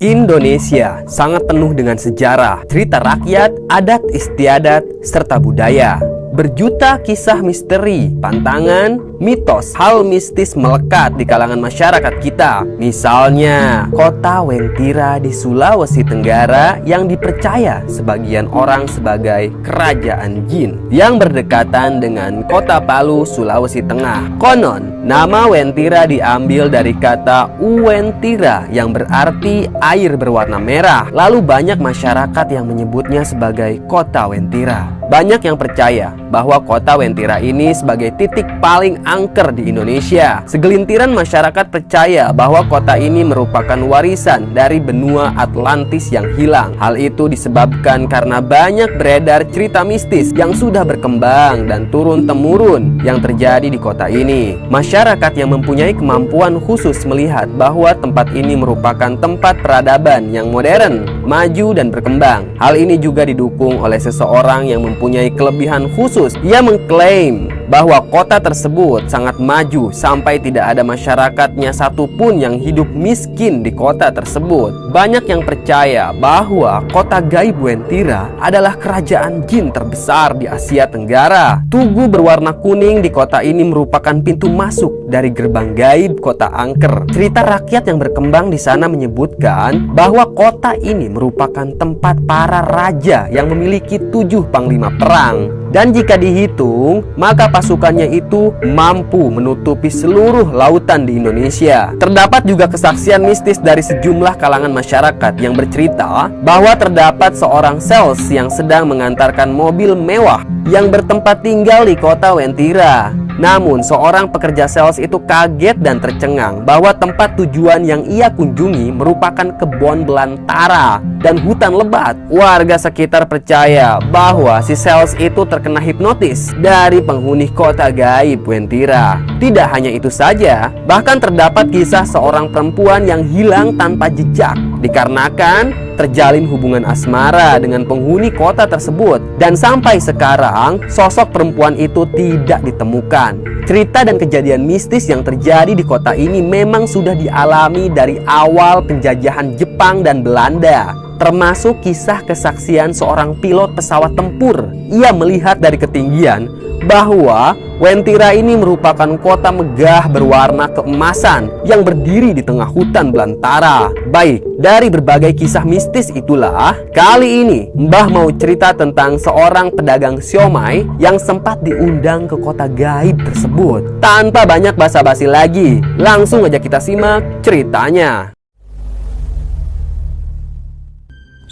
Indonesia sangat penuh dengan sejarah, cerita rakyat, adat istiadat, serta budaya. Berjuta kisah misteri, pantangan, mitos, hal mistis melekat di kalangan masyarakat kita. Misalnya, kota Wentira di Sulawesi Tenggara yang dipercaya sebagian orang sebagai kerajaan jin yang berdekatan dengan kota Palu, Sulawesi Tengah. Konon, nama Wentira diambil dari kata Uwentira yang berarti air berwarna merah. Lalu banyak masyarakat yang menyebutnya sebagai kota Wentira. Banyak yang percaya bahwa kota Wentira ini sebagai titik paling angker di Indonesia. Segelintiran masyarakat percaya bahwa kota ini merupakan warisan dari benua Atlantis yang hilang. Hal itu disebabkan karena banyak beredar cerita mistis yang sudah berkembang dan turun-temurun yang terjadi di kota ini. Masyarakat yang mempunyai kemampuan khusus melihat bahwa tempat ini merupakan tempat peradaban yang modern, maju dan berkembang. Hal ini juga didukung oleh seseorang yang mempunyai kelebihan khusus. Ia mengklaim bahwa kota tersebut sangat maju sampai tidak ada masyarakatnya satupun yang hidup miskin di kota tersebut. Banyak yang percaya bahwa kota gaib Wentira adalah kerajaan jin terbesar di Asia Tenggara. Tugu berwarna kuning di kota ini merupakan pintu masuk dari gerbang gaib kota angker. Cerita rakyat yang berkembang di sana menyebutkan bahwa kota ini merupakan tempat para raja yang memiliki 7 panglima perang. Dan jika dihitung, maka pasukannya itu mampu menutupi seluruh lautan di Indonesia. Terdapat juga kesaksian mistis dari sejumlah kalangan masyarakat yang bercerita bahwa terdapat seorang sales yang sedang mengantarkan mobil mewah yang bertempat tinggal di kota Wentira. Namun seorang pekerja sales itu kaget dan tercengang bahwa tempat tujuan yang ia kunjungi merupakan kebun belantara dan hutan lebat. Warga sekitar percaya bahwa si sales itu terkena hipnotis dari penghuni kota gaib Wentira. Tidak hanya itu saja, bahkan terdapat kisah seorang perempuan yang hilang tanpa jejak dikarenakan terjalin hubungan asmara dengan penghuni kota tersebut. Dan sampai sekarang sosok perempuan itu tidak ditemukan. Cerita dan kejadian mistis yang terjadi di kota ini memang sudah dialami dari awal penjajahan Jepang dan Belanda, termasuk kisah kesaksian seorang pilot pesawat tempur. Ia melihat dari ketinggian bahwa Wentira ini merupakan kota megah berwarna keemasan yang berdiri di tengah hutan belantara. Baik, dari berbagai kisah mistis itulah, kali ini Mbah mau cerita tentang seorang pedagang siomay yang sempat diundang ke kota gaib tersebut. Tanpa banyak basa-basi lagi, langsung aja kita simak ceritanya.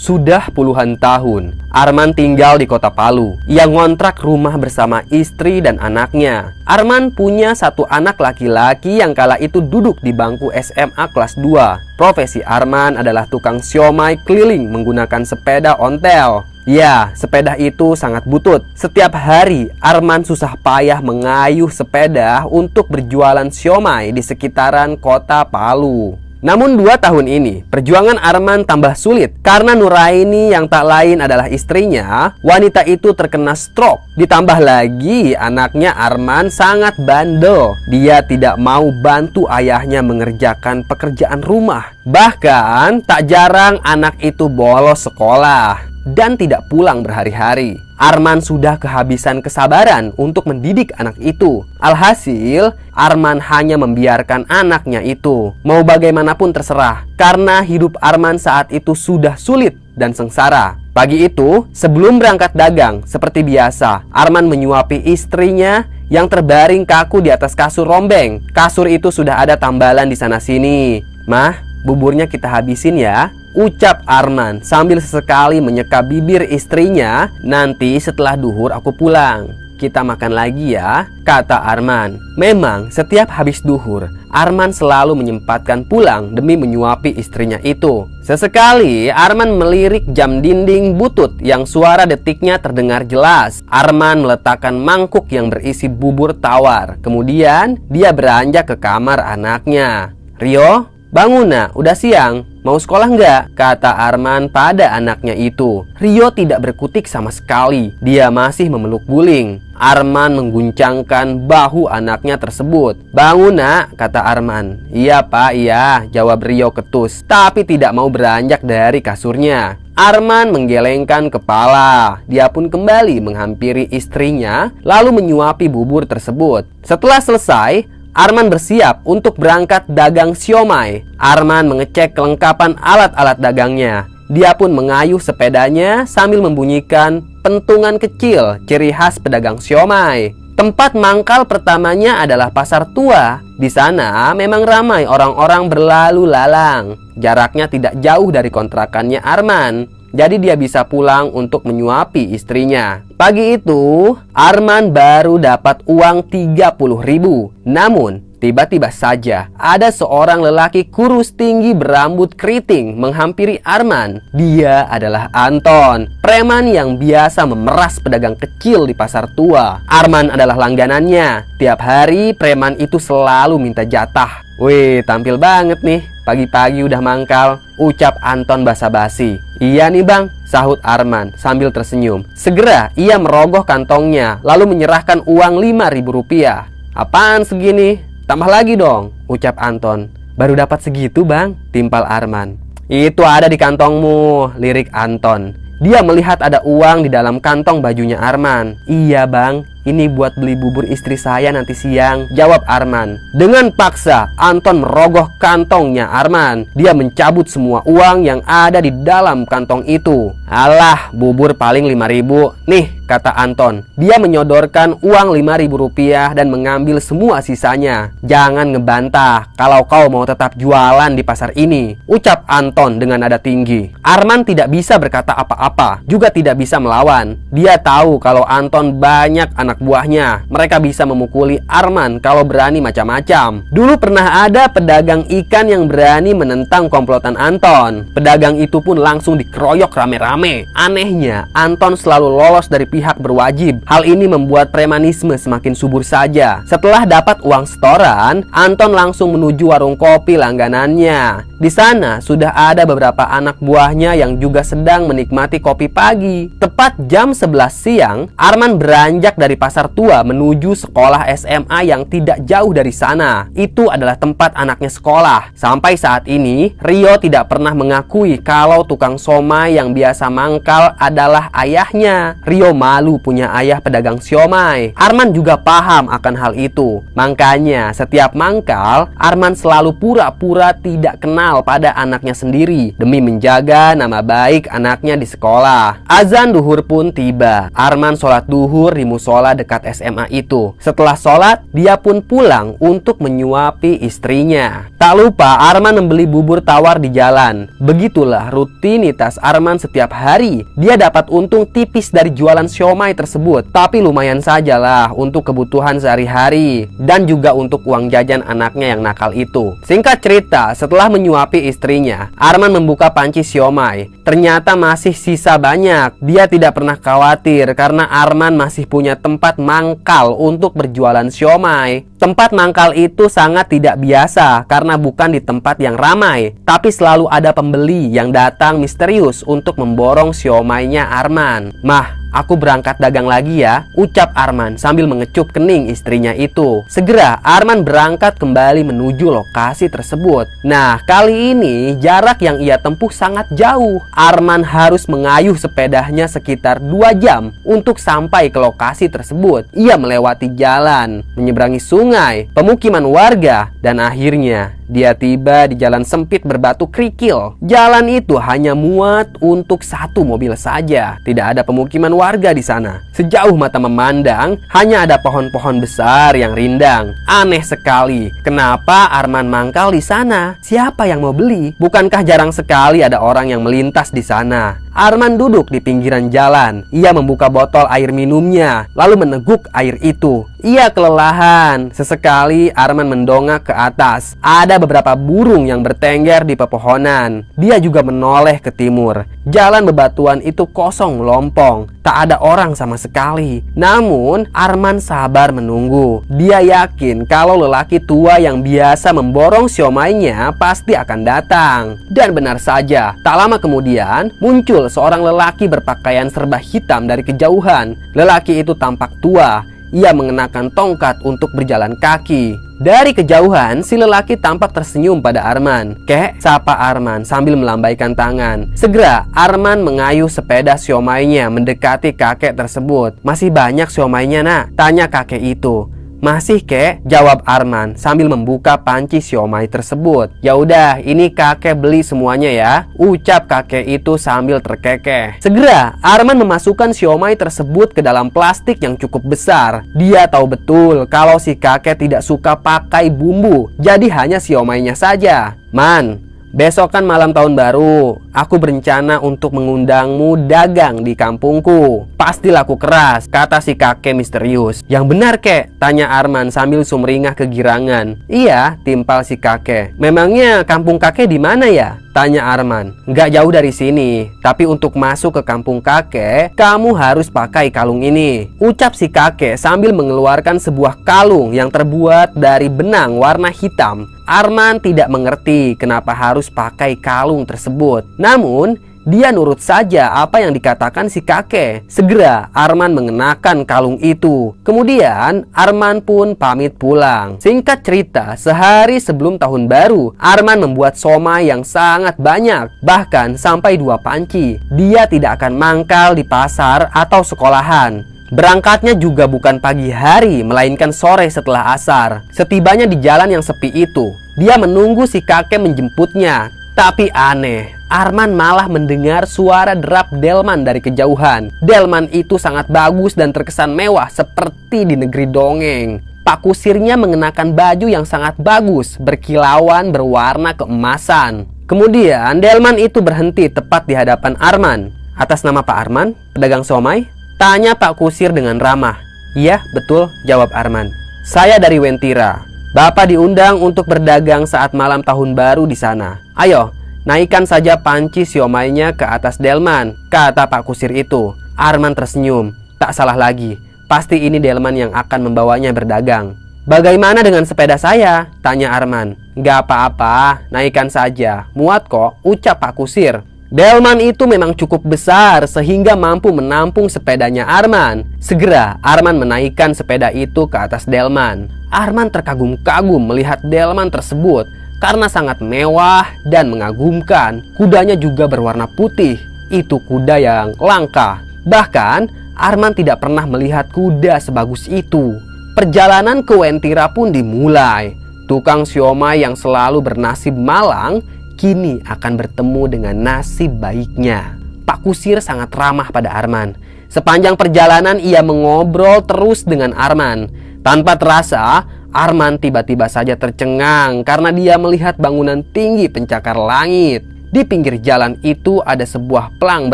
Sudah puluhan tahun, Arman tinggal di kota Palu. Ia ngontrak rumah bersama istri dan anaknya. Arman punya satu anak laki-laki yang kala itu duduk di bangku SMA kelas 2. Profesi Arman adalah tukang siomay keliling menggunakan sepeda ontel. Ya, sepeda itu sangat butut. Setiap hari, Arman susah payah mengayuh sepeda untuk berjualan siomay di sekitaran kota Palu. Namun 2 tahun ini, perjuangan Arman tambah sulit karena Nuraini yang tak lain adalah istrinya, wanita itu terkena stroke. Ditambah lagi, anaknya Arman sangat bandel. Dia tidak mau bantu ayahnya mengerjakan pekerjaan rumah. Bahkan, tak jarang anak itu bolos sekolah dan tidak pulang berhari-hari. Arman sudah kehabisan kesabaran untuk mendidik anak itu. Alhasil, Arman hanya membiarkan anaknya itu. Mau bagaimanapun terserah, karena hidup Arman saat itu sudah sulit dan sengsara. Pagi itu, sebelum berangkat dagang, seperti biasa, Arman menyuapi istrinya yang terbaring kaku di atas kasur rombeng. Kasur itu sudah ada tambalan di sana-sini. "Mah, buburnya kita habisin ya," ucap Arman sambil sesekali menyeka bibir istrinya. "Nanti setelah duhur aku pulang, kita makan lagi ya," kata Arman. Memang setiap habis duhur, Arman selalu menyempatkan pulang demi menyuapi istrinya itu. Sesekali Arman melirik jam dinding butut yang suara detiknya terdengar jelas. Arman meletakkan mangkuk yang berisi bubur tawar. Kemudian dia beranjak ke kamar anaknya. "Rio, bangun nak, udah siang," mau sekolah nggak?" kata Arman pada anaknya itu. Rio tidak berkutik sama sekali. Dia masih memeluk guling. Arman mengguncangkan bahu anaknya tersebut. "Bangun nak," kata Arman. "Iya pak, iya," jawab Rio ketus, tapi tidak mau beranjak dari kasurnya. Arman menggelengkan kepala. Dia pun kembali menghampiri istrinya, lalu menyuapi bubur tersebut. Setelah selesai, Arman bersiap untuk berangkat dagang siomay. Arman mengecek kelengkapan alat-alat dagangnya. Dia pun mengayuh sepedanya sambil membunyikan pentungan kecil, ciri khas pedagang siomay. Tempat mangkal pertamanya adalah pasar tua. Di sana memang ramai orang-orang berlalu lalang. Jaraknya tidak jauh dari kontrakannya Arman, jadi dia bisa pulang untuk menyuapi istrinya. Pagi itu, Arman baru dapat uang 30.000. Namun, tiba-tiba saja ada seorang lelaki kurus tinggi berambut keriting menghampiri Arman. Dia adalah Anton, preman yang biasa memeras pedagang kecil di pasar tua. Arman adalah langganannya. Tiap hari preman itu selalu minta jatah. "Wih, tampil banget nih. Pagi-pagi udah mangkal," ucap Anton basa-basi. "Iya nih bang," sahut Arman sambil tersenyum. Segera ia merogoh kantongnya lalu menyerahkan uang 5.000 rupiah. "Apaan segini? Tambah lagi dong," ucap Anton. "Baru dapat segitu bang," timpal Arman. "Itu ada di kantongmu," lirik Anton. Dia melihat ada uang di dalam kantong bajunya Arman. "Iya bang, ini buat beli bubur istri saya nanti siang," jawab Arman. Dengan paksa, Anton merogoh kantongnya Arman. Dia mencabut semua uang yang ada di dalam kantong itu. "Alah, bubur paling 5.000. Nih," kata Anton. Dia menyodorkan uang 5.000 rupiah dan mengambil semua sisanya. "Jangan ngebantah kalau kau mau tetap jualan di pasar ini," ucap Anton dengan nada tinggi. Arman tidak bisa berkata apa-apa, juga tidak bisa melawan. Dia tahu kalau Anton banyak anak buahnya. Mereka bisa memukuli Arman kalau berani macam-macam. Dulu pernah ada pedagang ikan yang berani menentang komplotan Anton. Pedagang itu pun langsung dikeroyok rame-rame. Anehnya, Anton selalu lolos dari pihak berwajib. Hal ini membuat premanisme semakin subur saja. Setelah dapat uang setoran, Anton langsung menuju warung kopi langganannya. Di sana sudah ada beberapa anak buahnya yang juga sedang menikmati kopi pagi. Tepat jam 11 siang, Arman beranjak dari pasar tua menuju sekolah SMA yang tidak jauh dari sana. Itu adalah tempat anaknya sekolah. Sampai saat ini, Rio tidak pernah mengakui kalau tukang somai yang biasa mangkal adalah ayahnya. Rio malu punya ayah pedagang siomay. Arman juga paham akan hal itu. Makanya setiap mangkal, Arman selalu pura-pura tidak kenal pada anaknya sendiri demi menjaga nama baik anaknya di sekolah. Azan duhur pun tiba. Arman sholat duhur di musola dekat SMA itu. Setelah sholat, dia pun pulang untuk menyuapi istrinya. Tak lupa Arman membeli bubur tawar di jalan. Begitulah rutinitas Arman setiap hari. Dia dapat untung tipis dari jualan siomay tersebut, tapi lumayan sajalah untuk kebutuhan sehari-hari dan juga untuk uang jajan anaknya yang nakal itu. Singkat cerita, setelah menyuapi istrinya, Arman membuka panci siomay. Ternyata masih sisa banyak. Dia tidak pernah khawatir karena Arman masih punya tempat mangkal untuk berjualan siomay. Tempat mangkal itu sangat tidak biasa karena bukan di tempat yang ramai, tapi selalu ada pembeli yang datang misterius untuk memborong siomaynya Arman. "Mah, aku berangkat dagang lagi ya," ucap Arman sambil mengecup kening istrinya itu. Segera Arman berangkat kembali menuju lokasi tersebut. Nah, kali ini jarak yang ia tempuh sangat jauh. Arman harus mengayuh sepedanya sekitar 2 jam untuk sampai ke lokasi tersebut. Ia melewati jalan, menyeberangi sungai, pemukiman warga, dan akhirnya dia tiba di jalan sempit berbatu kerikil. Jalan itu hanya muat untuk 1 mobil saja. Tidak ada pemukiman warga di sana. Sejauh mata memandang, hanya ada pohon-pohon besar yang rindang. Aneh sekali, kenapa Arman mangkal di sana? Siapa yang mau beli? Bukankah jarang sekali ada orang yang melintas di sana? Arman duduk di pinggiran jalan. Ia membuka botol air minumnya, lalu meneguk air itu. Ia kelelahan. Sesekali Arman mendongak ke atas. Ada beberapa burung yang bertengger di pepohonan. Dia juga menoleh ke timur. Jalan bebatuan itu kosong melompong. Tak ada orang sama sekali. Namun Arman sabar menunggu. Dia yakin kalau lelaki tua yang biasa memborong siomainya pasti akan datang. Dan benar saja, tak lama kemudian muncul seorang lelaki berpakaian serba hitam dari kejauhan. Lelaki itu tampak tua. Ia mengenakan tongkat untuk berjalan kaki. Dari kejauhan, si lelaki tampak tersenyum pada Arman. "Kek," sapa Arman sambil melambaikan tangan. Segera Arman mengayuh sepeda siomainya mendekati kakek tersebut. "Masih banyak siomainya, nak?" tanya kakek itu. "Masih, Kek," jawab Arman sambil membuka panci siomay tersebut. "Ya udah, ini kakek beli semuanya ya," ucap kakek itu sambil terkekeh. Segera Arman memasukkan siomay tersebut ke dalam plastik yang cukup besar. Dia tahu betul kalau si kakek tidak suka pakai bumbu, jadi hanya siomaynya saja. "Man, besok kan malam tahun baru. Aku berencana untuk mengundangmu dagang di kampungku. Pasti laku keras," kata si kakek misterius. "Yang benar, Kek?" tanya Arman sambil sumringah kegirangan. "Iya," timpal si kakek. "Memangnya kampung kakek di mana ya?" tanya Arman. "Nggak jauh dari sini, tapi untuk masuk ke kampung kakek, kamu harus pakai kalung ini," ucap si kakek sambil mengeluarkan sebuah kalung yang terbuat dari benang warna hitam. Arman tidak mengerti kenapa harus pakai kalung tersebut. Namun, dia nurut saja apa yang dikatakan si kakek. Segera Arman mengenakan kalung itu. Kemudian Arman pun pamit pulang. Singkat cerita, sehari sebelum tahun baru, Arman membuat somai yang sangat banyak, bahkan sampai 2 panci. Dia tidak akan mangkal di pasar atau sekolahan. Berangkatnya juga bukan pagi hari, melainkan sore setelah asar. Setibanya di jalan yang sepi itu, dia menunggu si kakek menjemputnya. Tapi aneh, Arman malah mendengar suara derap delman dari kejauhan. Delman itu sangat bagus dan terkesan mewah seperti di negeri dongeng. Pak kusirnya mengenakan baju yang sangat bagus, berkilauan berwarna keemasan. Kemudian delman itu berhenti tepat di hadapan Arman. "Atas nama Pak Arman, pedagang somai?" tanya Pak kusir dengan ramah. "Iya, betul," jawab Arman. "Saya dari Wentira. Bapak diundang untuk berdagang saat malam tahun baru di sana. Ayo, naikkan saja panci siomainya ke atas delman," kata Pak kusir itu. Arman tersenyum. Tak salah lagi, pasti ini delman yang akan membawanya berdagang. "Bagaimana dengan sepeda saya?" tanya Arman. "Gak apa-apa, naikkan saja, muat kok," ucap Pak kusir. Delman itu memang cukup besar sehingga mampu menampung sepedanya Arman. Segera Arman menaikkan sepeda itu ke atas delman. Arman terkagum-kagum melihat delman tersebut karena sangat mewah dan mengagumkan. Kudanya juga berwarna putih. Itu kuda yang langka. Bahkan Arman tidak pernah melihat kuda sebagus itu. Perjalanan ke Wentira pun dimulai. Tukang siomay yang selalu bernasib malang kini akan bertemu dengan nasib baiknya. Pak kusir sangat ramah pada Arman. Sepanjang perjalanan ia mengobrol terus dengan Arman. Tanpa terasa, Arman tiba-tiba saja tercengang karena dia melihat bangunan tinggi pencakar langit. Di pinggir jalan itu ada sebuah pelang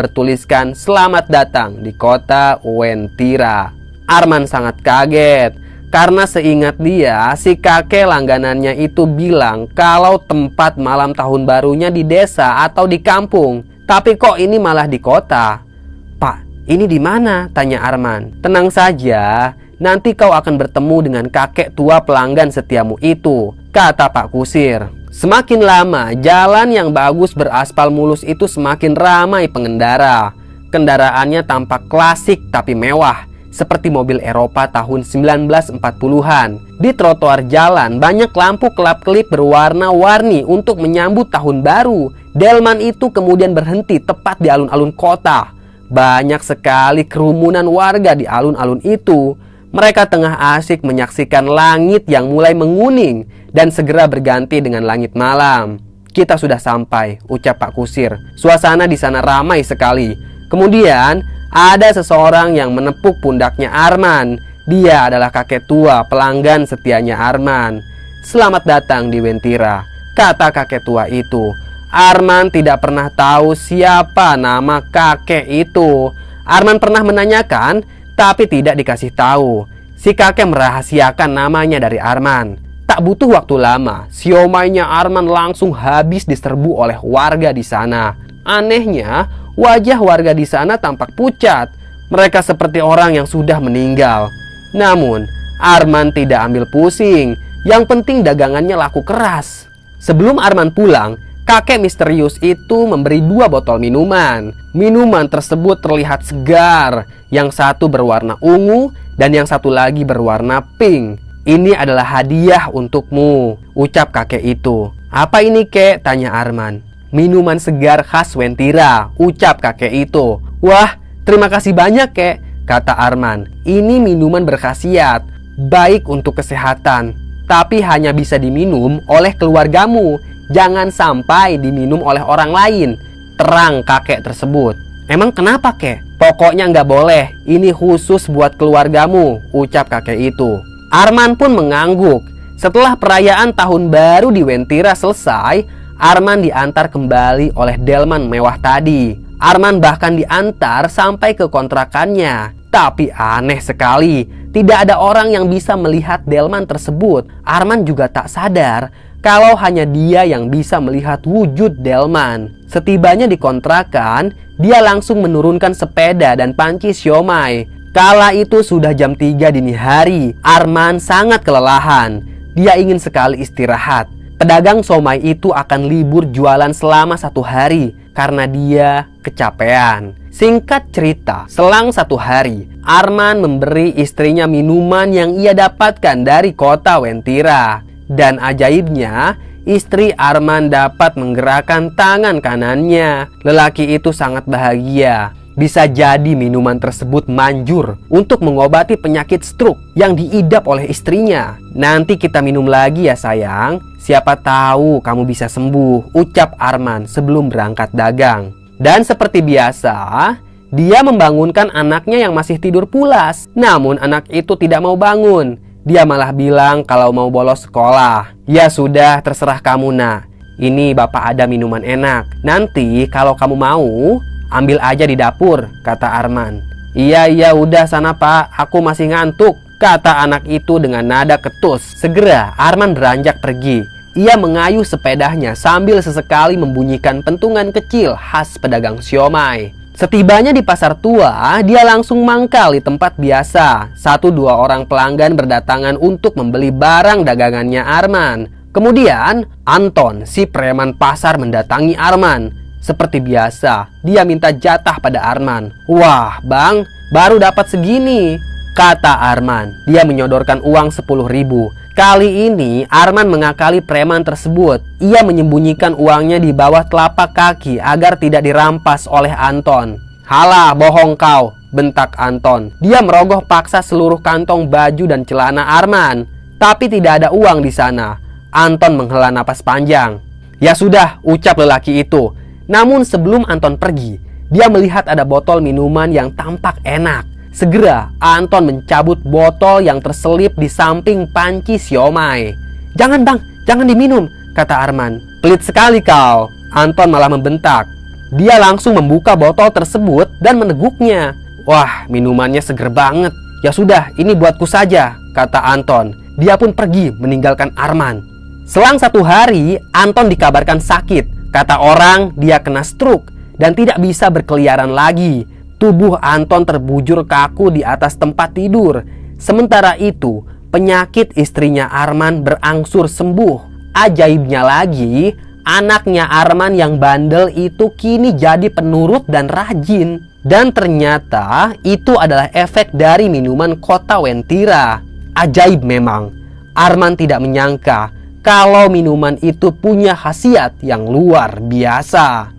bertuliskan "Selamat datang di kota Wentira." Arman sangat kaget. Karena seingat dia, si kakek langganannya itu bilang kalau tempat malam tahun barunya di desa atau di kampung. Tapi kok ini malah di kota? "Pak, ini di mana?" tanya Arman. "Tenang saja, nanti kau akan bertemu dengan kakek tua pelanggan setiamu itu," kata Pak kusir. Semakin lama, jalan yang bagus beraspal mulus itu semakin ramai pengendara. Kendaraannya tampak klasik tapi mewah, seperti mobil Eropa tahun 1940-an. Di trotoar jalan banyak lampu kelap-kelip berwarna-warni untuk menyambut tahun baru. Delman itu kemudian berhenti tepat di alun-alun kota. Banyak sekali kerumunan warga di alun-alun itu. Mereka tengah asik menyaksikan langit yang mulai menguning dan segera berganti dengan langit malam. "Kita sudah sampai," ucap Pak kusir. Suasana di sana ramai sekali. Kemudian ada seseorang yang menepuk pundaknya Arman. Dia adalah kakek tua pelanggan setianya Arman. "Selamat datang di Wentira," kata kakek tua itu. Arman tidak pernah tahu siapa nama kakek itu. Arman pernah menanyakan, tapi tidak dikasih tahu. Si kakek merahasiakan namanya dari Arman. Tak butuh waktu lama, siomainya Arman langsung habis diserbu oleh warga di sana. Anehnya, wajah warga di sana tampak pucat. Mereka seperti orang yang sudah meninggal. Namun, Arman tidak ambil pusing. Yang penting dagangannya laku keras. Sebelum Arman pulang, kakek misterius itu memberi 2 botol minuman. Minuman tersebut terlihat segar. Yang satu berwarna ungu dan yang satu lagi berwarna pink. Ini adalah hadiah untukmu, ucap kakek itu. Apa ini, kek? Tanya Arman. Minuman segar khas Wentira, ucap kakek itu. Wah, terima kasih banyak, kek, kata Arman. Ini minuman berkhasiat, baik untuk kesehatan, tapi hanya bisa diminum oleh keluargamu. Jangan sampai diminum oleh orang lain, terang kakek tersebut. Emang kenapa, kek? Pokoknya nggak boleh, ini khusus buat keluargamu, ucap kakek itu. Arman pun mengangguk. Setelah perayaan tahun baru di Wentira selesai, Arman diantar kembali oleh delman mewah tadi. Arman bahkan diantar sampai ke kontrakannya. Tapi aneh sekali, tidak ada orang yang bisa melihat delman tersebut. Arman juga tak sadar kalau hanya dia yang bisa melihat wujud delman. Setibanya di kontrakan, dia langsung menurunkan sepeda dan panci siomay. Kala itu sudah jam 3 dini hari. Arman sangat kelelahan. Dia ingin sekali istirahat. Pedagang somai itu akan libur jualan selama 1 hari karena dia kecapean. Singkat cerita, selang 1 hari, Arman memberi istrinya minuman yang ia dapatkan dari kota Wentira. Dan ajaibnya, istri Arman dapat menggerakkan tangan kanannya. Lelaki itu sangat bahagia. Bisa jadi minuman tersebut manjur untuk mengobati penyakit stroke yang diidap oleh istrinya. Nanti kita minum lagi ya sayang. Siapa tahu kamu bisa sembuh, ucap Arman sebelum berangkat dagang. Dan seperti biasa, dia membangunkan anaknya yang masih tidur pulas. Namun anak itu tidak mau bangun. Dia malah bilang kalau mau bolos sekolah. Ya sudah, terserah kamu nak. Ini bapak ada minuman enak. Nanti kalau kamu mau, ambil aja di dapur, kata Arman. Iya udah sana pak, aku masih ngantuk, kata anak itu dengan nada ketus. Segera Arman beranjak pergi. Ia mengayuh sepedanya sambil sesekali membunyikan pentungan kecil khas pedagang siomay. Setibanya di pasar tua, dia langsung mangkal di tempat biasa. 1-2 orang pelanggan berdatangan untuk membeli barang dagangannya Arman. Kemudian Anton, si preman pasar, mendatangi Arman. Seperti biasa, dia minta jatah pada Arman. Wah bang, baru dapat segini, kata Arman. Dia menyodorkan uang 10.000. Kali ini Arman mengakali preman tersebut. Ia menyembunyikan uangnya di bawah telapak kaki agar tidak dirampas oleh Anton. Halah, bohong kau, bentak Anton. Dia merogoh paksa seluruh kantong baju dan celana Arman. Tapi tidak ada uang di sana. Anton menghela napas panjang. Ya sudah, ucap lelaki itu. Namun sebelum Anton pergi, dia melihat ada botol minuman yang tampak enak. Segera Anton mencabut botol yang terselip di samping panci siomay. Jangan bang, jangan diminum, kata Arman. Pelit sekali kau, Anton malah membentak. Dia langsung membuka botol tersebut dan meneguknya. Wah, minumannya seger banget. Ya sudah, ini buatku saja, kata Anton. Dia pun pergi meninggalkan Arman. Selang 1 hari, Anton dikabarkan sakit. Kata orang, dia kena stroke dan tidak bisa berkeliaran lagi. Tubuh Anton terbujur kaku di atas tempat tidur. Sementara itu, penyakit istrinya Arman berangsur sembuh. Ajaibnya lagi, anaknya Arman yang bandel itu kini jadi penurut dan rajin. Dan ternyata itu adalah efek dari minuman kota Wentira. Ajaib memang. Arman tidak menyangka kalau minuman itu punya khasiat yang luar biasa.